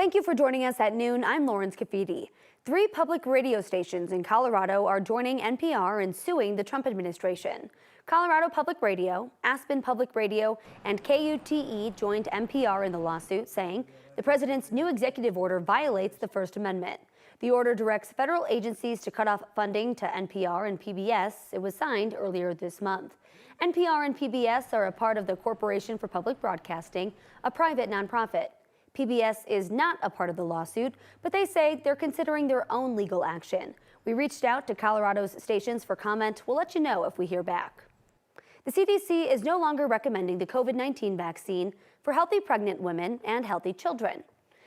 Thank you for joining us at noon. I'm Lawrence Cafidi. 3 public radio stations in Colorado are joining NPR in suing the Trump administration. Colorado Public Radio, Aspen Public Radio, and KUTE joined NPR in the lawsuit, saying the president's new executive order violates the First Amendment. The order directs federal agencies to cut off funding to NPR and PBS. It was signed earlier this month. NPR and PBS are a part of the Corporation for Public Broadcasting, a private nonprofit. PBS is not a part of the lawsuit, but they say they're considering their own legal action. We reached out to Colorado's stations for comment. We'll let you know if we hear back. The CDC is no longer recommending the COVID-19 vaccine for healthy pregnant women and healthy children.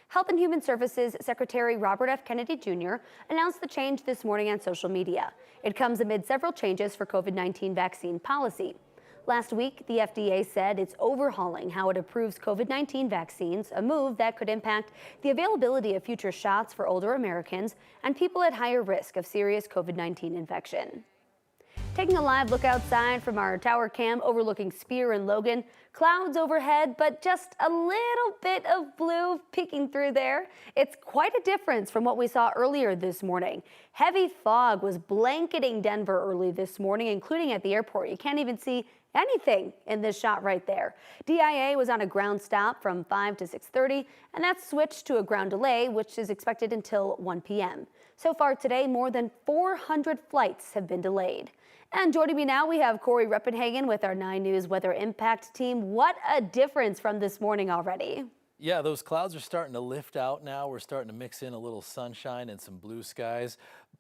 Health and Human Services Secretary Robert F. Kennedy Jr. announced the change this morning on social media. It comes amid several changes for COVID-19 vaccine policy. Last week, the FDA said it's overhauling how it approves COVID-19 vaccines, a move that could impact the availability of future shots for older Americans and people at higher risk of serious COVID-19 infection. Taking a live look outside from our tower cam overlooking Spear and Logan, clouds overhead, but just a little bit of blue peeking through there. It's quite a difference from what we saw earlier this morning. Heavy fog was blanketing Denver early this morning, including at the airport. You can't even see anything in this shot right there. DIA was on a ground stop from 5 to 6:30, and that's switched to a ground delay, which is expected until 1 p.m. So far today, more than 400 flights have been delayed. And joining me now, we have Corey Reppenhagen with our 9 News Weather Impact team. What a difference from this morning already. Yeah, those clouds are starting to lift out now. We're starting to mix in a little sunshine and some blue skies.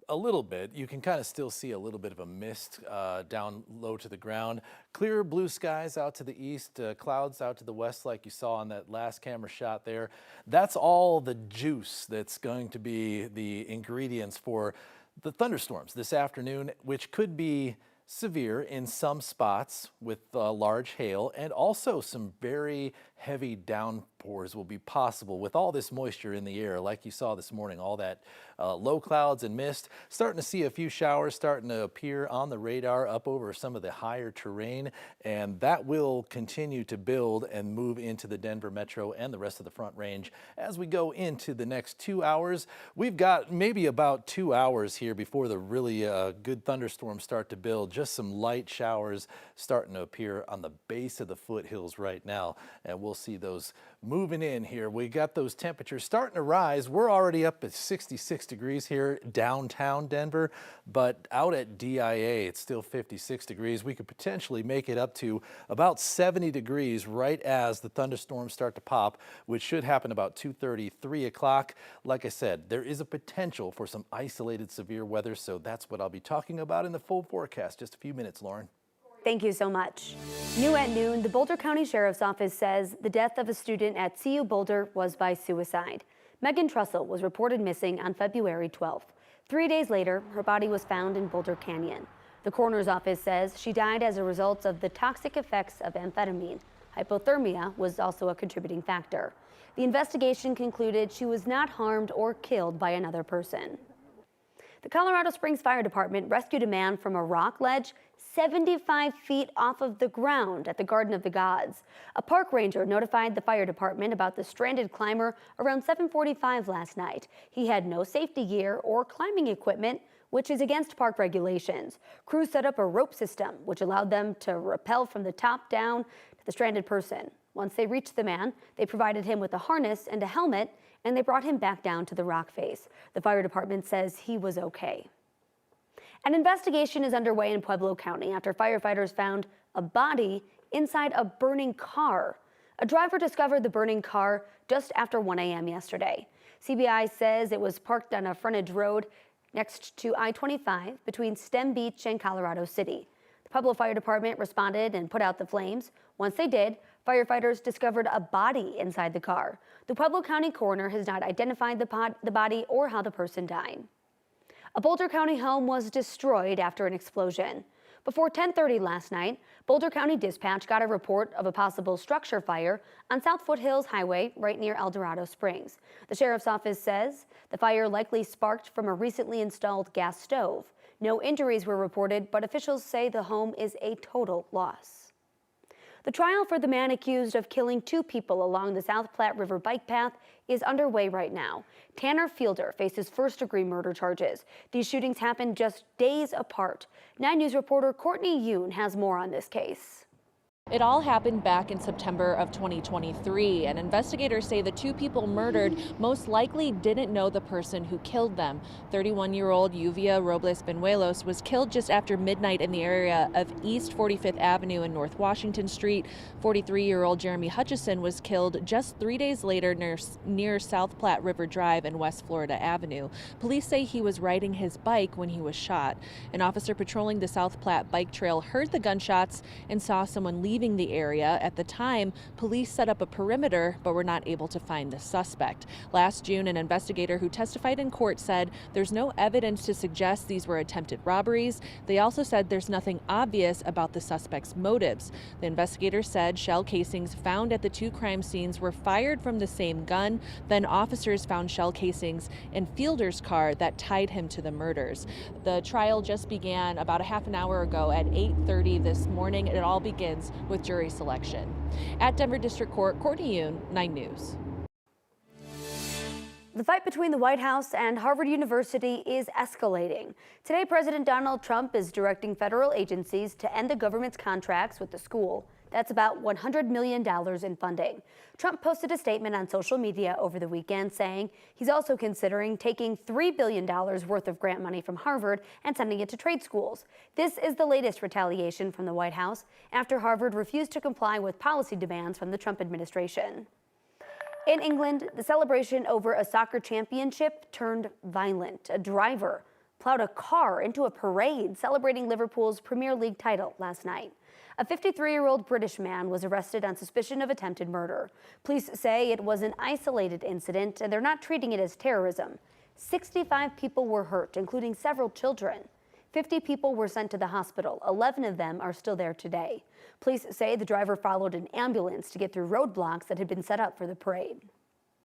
A little bit. You can kind of still see a little bit of a mist down low to the ground. Clear blue skies out to the east, clouds out to the west like you saw on that last camera shot there. That's all the juice that's going to be the ingredients for the thunderstorms this afternoon, which could be severe in some spots with large hail, and also some very heavy downpours will be possible with all this moisture in the air like you saw this morning, all that low clouds and mist. Starting to see a few showers starting to appear on the radar up over some of the higher terrain, and that will continue to build and move into the Denver metro and the rest of the Front Range as we go into the next 2 hours. We've got maybe about 2 hours here before the really good thunderstorms start to build. Just some light showers starting to appear on the base of the foothills right now, and we'll see those moving in here. We got those temperatures starting to rise. We're already up at 66 degrees here downtown Denver, but out at DIA it's still 56 degrees. We could potentially make it up to about 70 degrees right as the thunderstorms start to pop, which should happen about 2:30, 3 o'clock. Like I said, there is a potential for some isolated severe weather, so that's what I'll be talking about in the full forecast. Just a few minutes, Lauren. Thank you so much. New at noon, the Boulder County Sheriff's Office says the death of a student at CU Boulder was by suicide. Megan Trussell was reported missing on February 12th. 3 days later, her body was found in Boulder Canyon. The coroner's office says she died as a result of the toxic effects of amphetamine. Hypothermia was also a contributing factor. The investigation concluded she was not harmed or killed by another person. The Colorado Springs Fire Department rescued a man from a rock ledge 75 feet off of the ground at the Garden of the Gods. A park ranger notified the fire department about the stranded climber around 7:45 last night. He had no safety gear or climbing equipment, which is against park regulations. Crews set up a rope system, which allowed them to rappel from the top down to the stranded person. Once they reached the man, they provided him with a harness and a helmet, and they brought him back down to the rock face. The fire department says he was okay. An investigation is underway in Pueblo County after firefighters found a body inside a burning car. A driver discovered the burning car just after 1 a.m. yesterday. CBI says it was parked on a frontage road next to I-25 between Stem Beach and Colorado City. The Pueblo Fire Department responded and put out the flames. Once they did, firefighters discovered a body inside the car. The Pueblo County coroner has not identified the body or how the person died. A Boulder County home was destroyed after an explosion. Before 10:30 last night, Boulder County Dispatch got a report of a possible structure fire on South Foothills Highway right near El Dorado Springs. The sheriff's office says the fire likely sparked from a recently installed gas stove. No injuries were reported, but officials say the home is a total loss. The trial for the man accused of killing 2 people along the South Platte River bike path is underway right now. Tanner Fielder faces first-degree murder charges. These shootings happened just days apart. 9 News reporter Courtney Yoon has more on this case. It all happened back in September of 2023, and investigators say the 2 people murdered most likely didn't know the person who killed them. 31-year-old Yuvia Robles Benuelos was killed just after midnight in the area of East 45th Avenue and North Washington Street. 43-year-old Jeremy Hutchison was killed just 3 days later near South Platte River Drive and West Florida Avenue. Police say he was riding his bike when he was shot. An officer patrolling the South Platte bike trail heard the gunshots and saw someone leaving the area. At the time, police set up a perimeter but were not able to find the suspect. Last June, an investigator who testified in court said there's no evidence to suggest these were attempted robberies. They also said there's nothing obvious about the suspect's motives. The investigator said shell casings found at the 2 crime scenes were fired from the same gun. Then officers found shell casings in Fielder's car that tied him to the murders. The trial just began about a half an hour ago at 8:30 this morning. It all begins with jury selection. At Denver District Court, Courtney Yoon, 9 News. The fight between the White House and Harvard University is escalating. Today, President Donald Trump is directing federal agencies to end the government's contracts with the school. That's about $100 million in funding. Trump posted a statement on social media over the weekend saying he's also considering taking $3 billion worth of grant money from Harvard and sending it to trade schools. This is the latest retaliation from the White House after Harvard refused to comply with policy demands from the Trump administration. In England, the celebration over a soccer championship turned violent. A driver plowed a car into a parade celebrating Liverpool's Premier League title last night. A 53-year-old British man was arrested on suspicion of attempted murder. Police say it was an isolated incident and they're not treating it as terrorism. 65 people were hurt, including several children. 50 people were sent to the hospital. 11 of them are still there today. Police say the driver followed an ambulance to get through roadblocks that had been set up for the parade.